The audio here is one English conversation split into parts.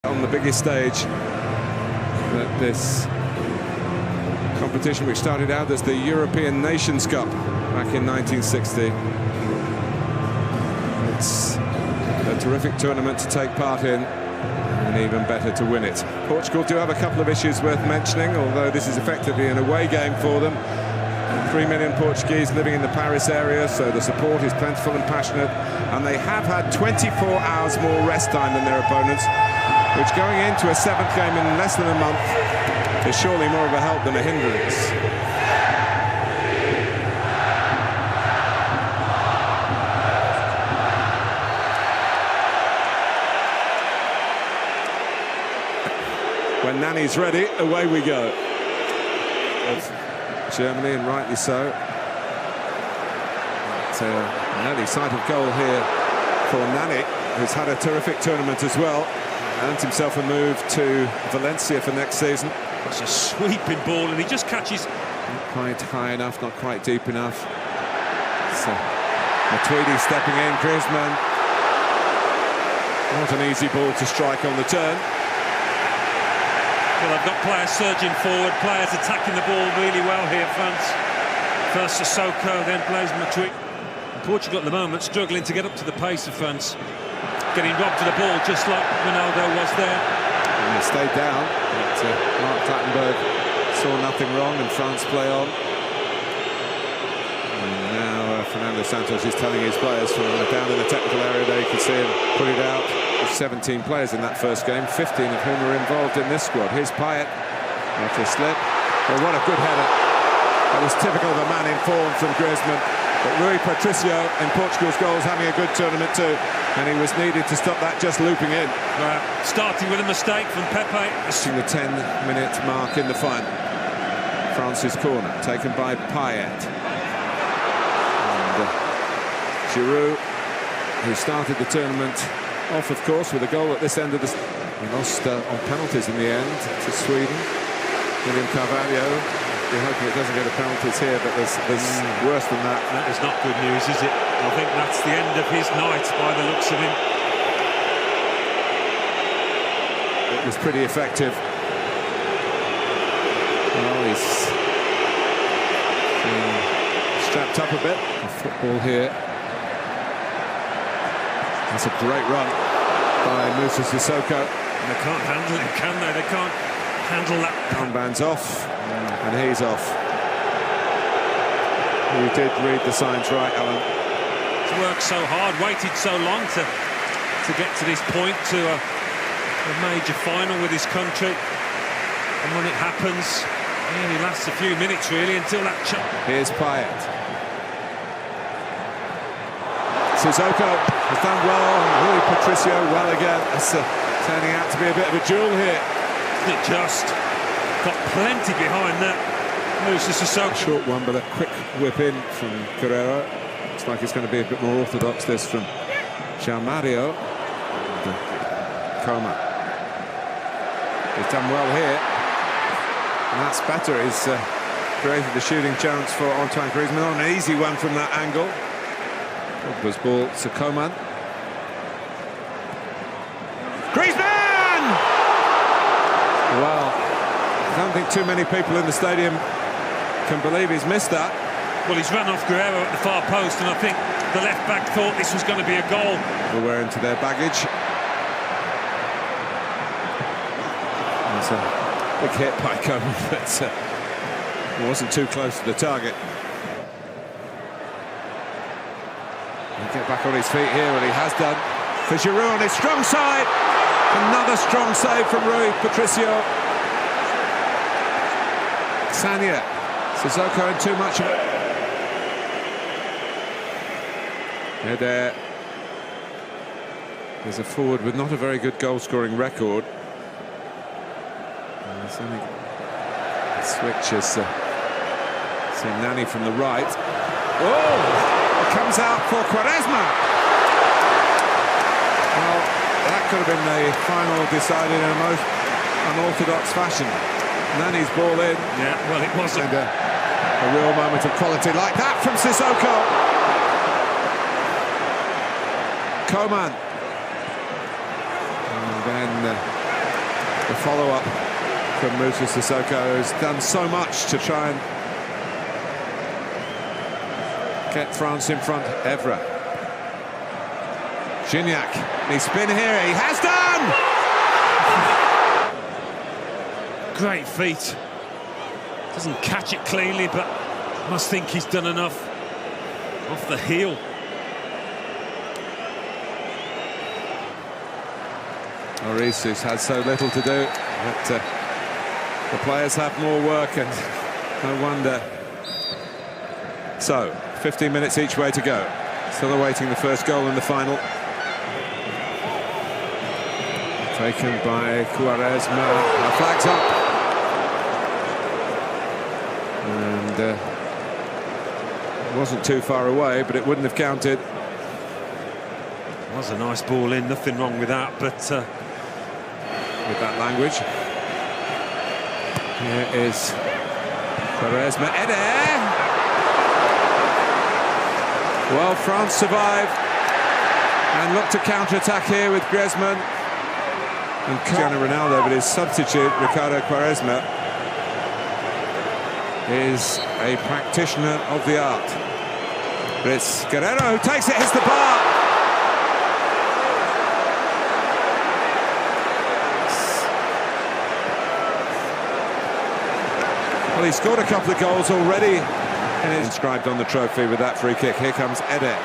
on the biggest stage that this competition, which started out as the European Nations Cup back in 1960. It's a terrific tournament to take part in, and even better to win it. Portugal do have a couple of issues worth mentioning, although this is effectively an away game for them. 3 million Portuguese living in the Paris area, so the support is plentiful and passionate, and they have had 24 hours more rest time than their opponents, which going into a 7th game in less than a month is surely more of a help than a hindrance. When Nani's ready, away we go. Germany, and rightly so. But, an exciting goal here for Nani, who's had a terrific tournament as well. Earned himself a move to Valencia for next season. It's a sweeping ball, and he just catches. Not quite high enough, not quite deep enough. So, Matuidi stepping in, Griezmann. Not an easy ball to strike on the turn. Well, they've got players surging forward, players attacking the ball really well here, France. First Sissoko, then plays Matuidi. Portugal at the moment struggling to get up to the pace of France. Getting robbed of the ball just like Ronaldo was there. And they stayed down, but Mark Clattenburg saw nothing wrong, and France play on. And now Fernando Santos is telling his players from down in the technical area there, you can see him put it out. 17 players in that first game, 15 of whom are involved in this squad. Here's Payet, after a slip. Well, what a good header. That was typical of a man in form from Griezmann. But Rui Patricio in Portugal's goals having a good tournament too, and he was needed to stop that just looping in. Starting with a mistake from Pepe. Reaching the 10-minute mark in the final. France's corner, taken by Payet. And Giroud, who started the tournament off, of course, with a goal at this end of the... He lost on penalties in the end to Sweden. William Carvalho. We're hoping it doesn't go to penalties here, but there's worse than that. That is not good news, is it? I think that's the end of his night by the looks of him. It was pretty effective. Well, he's strapped up a bit. The football here. That's a great run by Moussa Sissoko. And they can't handle it, can they? They can't handle that. Armband's off, and he's off. You did read the signs right, Alan. He's worked so hard, waited so long to get to this point, to a major final with his country. And when it happens, it only lasts a few minutes, really, until that shot. Here's Payet. Sissoko has done well, Rui Patricio well again. It's turning out to be a bit of a duel here. It just got plenty behind that. Moussa Sissoko. Short one, but a quick whip in from Guerrero. Looks like it's going to be a bit more orthodox, this from João Mario. Coman. He's done well here. And that's better. He's created the shooting chance for Antoine Griezmann. Not an easy one from that angle. Pogba's ball to Coman. Griezmann! Well, I don't think too many people in the stadium can believe he's missed that. Well, he's run off Guerrero at the far post, and I think the left-back thought this was going to be a goal. They're wearing to their baggage. It's a big hit by Coman, but it wasn't too close to the target. He'll get back on his feet here, and he has done. For Giroud on his strong side. Another strong save from Rui Patricio. Sanya. Sissoko in too much of it. There. There's a forward with not a very good goal-scoring record. Switches. See Nani from the right. Oh! It comes out for Quaresma. Well, that could have been the final decided in a most unorthodox fashion. Nani's ball in. Yeah, well, it wasn't. And a real moment of quality like that from Sissoko. Coman. And then The follow-up from Moussa Sissoko, who's done so much to try and get France in front. Evra. Gignac, he's spin here, he has done! Great feet. Doesn't catch it cleanly, but must think he's done enough off the heel. Maurice, who's had so little to do, but the players have more work, and no wonder. So, 15 minutes each way to go. Still awaiting the first goal in the final. Taken by Quaresma. Flags up. And it wasn't too far away, but it wouldn't have counted. It was a nice ball in, nothing wrong with that, but with that language. Here is Quaresma. Eder! Well, France survive and look to counter-attack here with Griezmann and Cristiano Ronaldo, but his substitute, Ricardo Quaresma, is a practitioner of the art. But it's Guerrero who takes it, hits the bar. Well, he scored a couple of goals already, and it's inscribed on the trophy with that free kick. Here comes Eder.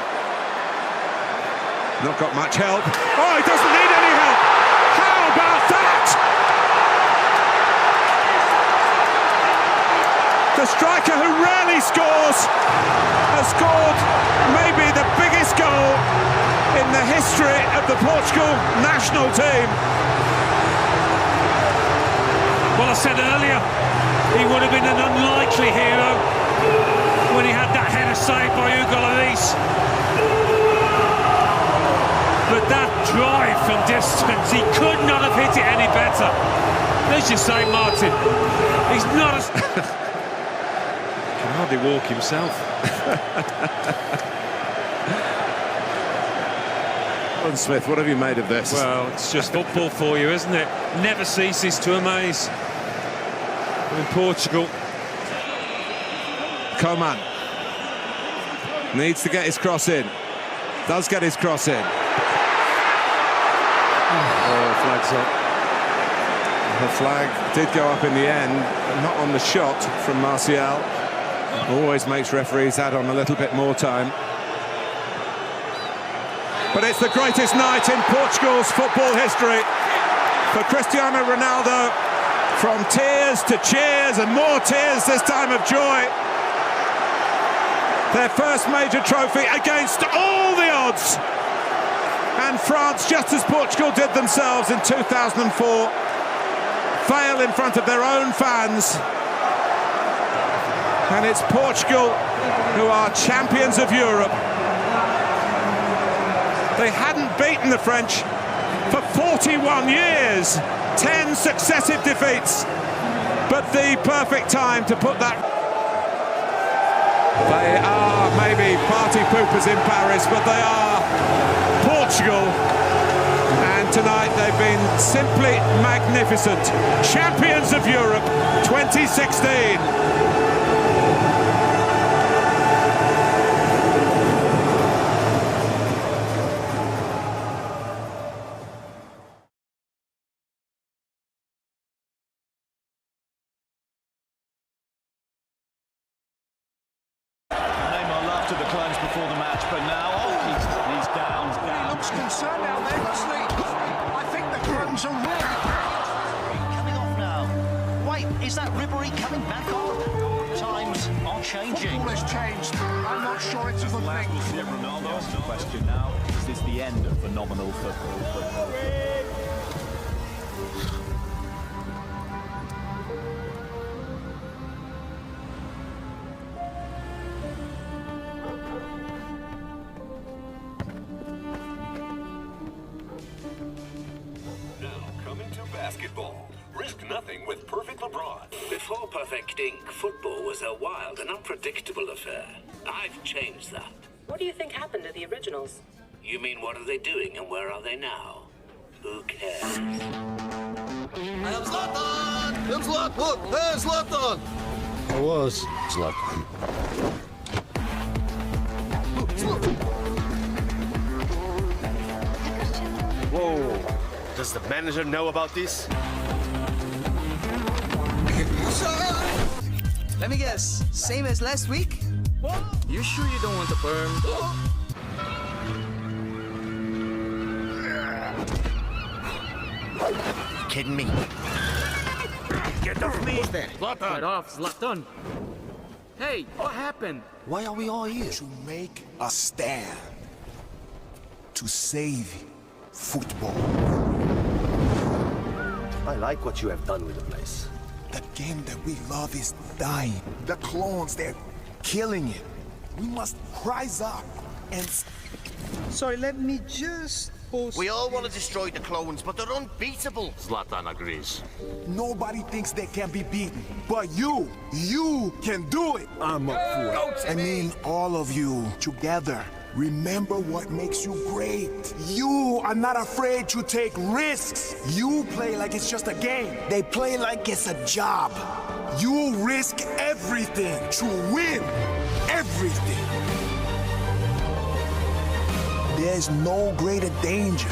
Not got much help. Oh, he doesn't need any help! How about that? The striker who rarely scores has scored maybe the biggest goal in the history of the Portugal national team. well, I said earlier, he would have been an unlikely hero when he had that header saved by Hugo Lloris. But that drive from distance, he could not have hit it any better. As you say, Martin, he's not as... can hardly walk himself. Alan Smith, what have you made of this? Well, it's just football for you, isn't it? Never ceases to amaze. In Portugal. Coman needs to get his cross in. Does get his cross in. Oh, flag's up. The flag did go up in the end, but not on the shot from Martial. Always makes referees add on a little bit more time. But it's the greatest night in Portugal's football history for Cristiano Ronaldo. From tears to cheers and more tears this time of joy. Their first major trophy against all the odds. And France, just as Portugal did themselves in 2004, fail in front of their own fans. And it's Portugal who are champions of Europe. They hadn't beaten the French for 41 years. 10 successive defeats, but the perfect time to put that. They are maybe party poopers in Paris, but they are Portugal, and tonight they've been simply magnificent. Champions of Europe 2016. To the close before the match, but now he's down. He looks concerned out there, doesn't he? I think the curtains are red. Coming off now. Wait, is that Ribéry coming back on? Times are changing. Football has changed. I'm not sure it's a good thing. We'll see Ronaldo. The question now, is this the end of phenomenal football? Basketball. Risk nothing with Perfect LeBron. Before perfecting, football was a wild and unpredictable affair. I've changed that. What do you think happened to the originals? You mean what are they doing and where are they now? Who cares? I am Zlatan! I'm Zlatan! Look, hey, Zlatan! I was Zlatan. Whoa! Does the manager know about this? Let me guess, same as last week? You sure you don't want the perm? Kidding me? Get off me! What's that? Get off, Zlatan! Hey, what happened? Why are we all here? To make a stand. To save football. I like what you have done with the place. The game that we love is dying. The clones, they're killing it. We must rise up and... Sorry, let me just post... We all want to destroy the clones, but they're unbeatable. Zlatan agrees. Nobody thinks they can be beaten. But you can do it. I'm up for it. I mean, all of you together. Remember what makes you great. You are not afraid to take risks. You play like it's just a game. They play like it's a job. You risk everything to win everything. There's no greater danger